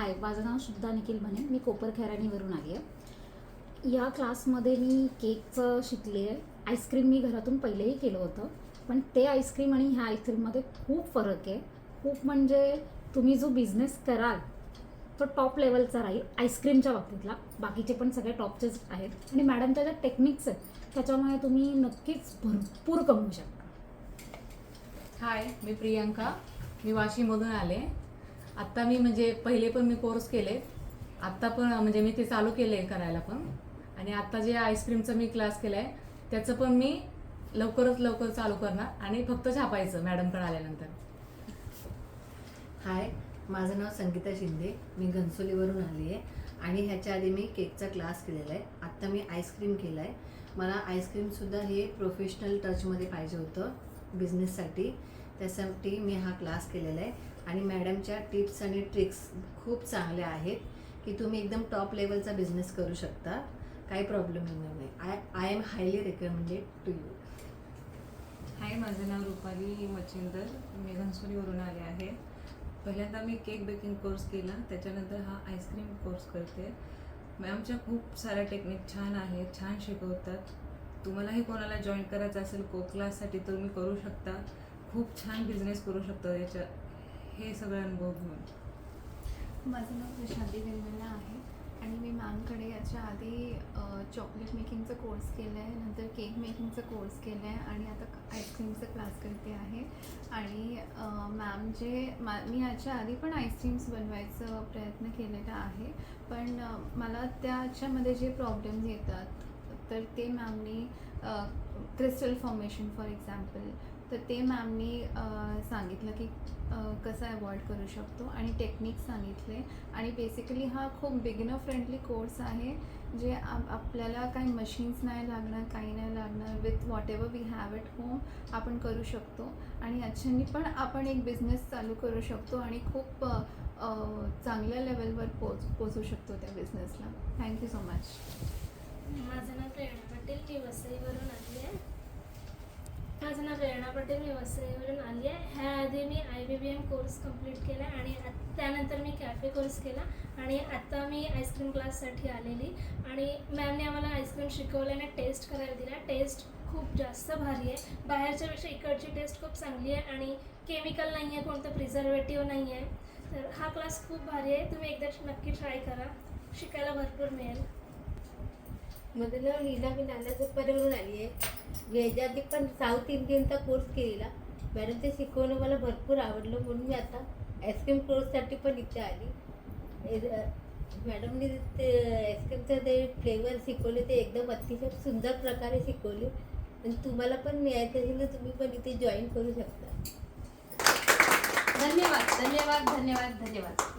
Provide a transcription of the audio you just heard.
हाय, माझं नाव शुद्धा निखिल म्हणे. मी कोपर खैरानीवरून आली आहे. या क्लासमध्ये मी केकचं शिकले आहे. आईस्क्रीम मी घरातून पहिलेही केलं होतं, पण ते आईस्क्रीम आणि ह्या आईस्क्रीममध्ये खूप फरक आहे. खूप म्हणजे तुम्ही जो बिझनेस कराल तो टॉप लेवलचा राहील आईस्क्रीमच्या बाबतीतला. बाकीचे पण सगळे टॉपचेच आहेत. आणि मॅडमच्या ज्या टेक्निक्स आहेत त्याच्यामुळे तुम्ही नक्कीच भरपूर कमवू शकता. हाय, मी प्रियंका. मी वाशीमधून आले. आत्ता मी म्हणजे पहिले पण मी कोर्स केले, आत्ता पण म्हणजे मी ते चालू केले करायला पण. आणि आत्ता जे आईस्क्रीमचं मी क्लास केला आहे त्याचं पण मी लवकरच लवकर चालू करणार आणि फक्त छापायचं मॅडमकडे आल्यानंतर. हाय, माझं नाव संगीता शिंदे. मी घनसोलीवरून आली आहे आणि ह्याच्या आधी मी केकचा क्लास केलेला आहे. आत्ता मी आईस्क्रीम केला आहे. मला आईस्क्रीमसुद्धा हे प्रोफेशनल टचमध्ये पाहिजे होतं बिझनेससाठी, त्यासाठी मी हा क्लास केलेला आहे. आणि मॅडमच्या टिप्स आणि ट्रिक्स खूप चांगल्या आहेत की तुम्ही एकदम टॉप लेवलचा बिझनेस करू शकता, काही प्रॉब्लेम येणार नाही. I am highly recommended to you. Hi, माझं नाव रुपाली मच्छिंदर. मी घनसोलीवरून आले आहे. पहिल्यांदा मी केक बेकिंग कोर्स केला, त्याच्यानंतर हा आईस्क्रीम कोर्स करते. मॅमच्या खूप साऱ्या टेक्निक छान आहेत, छान शिकवतात. तुम्हालाही कोणाला जॉईन करायचं असेल क्लाससाठी तर तुम्ही करू शकता. खूप छान बिझनेस करू शकता याच्या हे सगळं अनुभव घेऊन. माझं नाव प्रशांती वेलवेला आहे आणि मी मॅमकडे याच्या आधी चॉकलेट मेकिंगचा कोर्स केला आहे, नंतर केक मेकिंगचा कोर्स केला आहे आणि आता आईस्क्रीमचा क्लास करते आहे. आणि मी याच्या आधी पण आईस्क्रीम्स बनवायचा प्रयत्न केलेला आहे, पण मला त्याच्यामध्ये जे प्रॉब्लेम्स येतात तर ते मॅमनी क्रिस्टल फॉर्मेशन फॉर एक्झाम्पल, तर ते मॅमनी सांगितलं की कसं अवॉइड करू शकतो आणि टेक्निक सांगितले. आणि बेसिकली हा खूप बिगिनर फ्रेंडली कोर्स आहे, जे आपल्याला काही मशीन्स नाही लागणार, काही नाही लागणार. With whatever we have at home आपण करू शकतो आणि याच्यानी पण आपण एक बिझनेस चालू करू शकतो आणि खूप चांगल्या लेवलवर पोचू शकतो त्या बिझनेसला. Thank you so much. माझं नाव प्रेरणा पटेल. मी वसईवरून आली आहे. वसईवरून आली आहे. ह्याआधी मी IBBM कोर्स कंप्लीट केला आणि त्यानंतर मी कॅफे कोर्स केला आणि आत्ता मी आईस्क्रीम क्लाससाठी आलेली. आणि मॅमने आम्हाला आईस्क्रीम शिकवल्याने टेस्ट करायला दिला. टेस्ट खूप जास्त भारी आहे. बाहेरच्यापेक्षा इकडची टेस्ट खूप चांगली आहे आणि केमिकल नाही आहे, कोणतं प्रिझर्वेटिव्ह नाही आहे. तर हा क्लास खूप भारी आहे. तुम्ही एकदा नक्की ट्राय करा, शिकायला भरपूर मिळेल. माझं नाव लीला. मी नांदाजोपाऱ्यावरून आली आहे. मी ह्याच्या आधी पण साऊथ इंडियनचा कोर्स केलेला. मॅडम ते शिकवणं मला भरपूर आवडलं, म्हणून मी आता आईस्क्रीम कोर्ससाठी पण इथे आली. मॅडमने ते आईस्क्रीमचं ते फ्लेवर शिकवले ते एकदम अतिशय सुंदर प्रकारे शिकवले. आणि तुम्हाला पण यायचं असेल तर तुम्ही पण इथे जॉईन करू शकता. धन्यवाद धन्यवाद धन्यवाद धन्यवाद.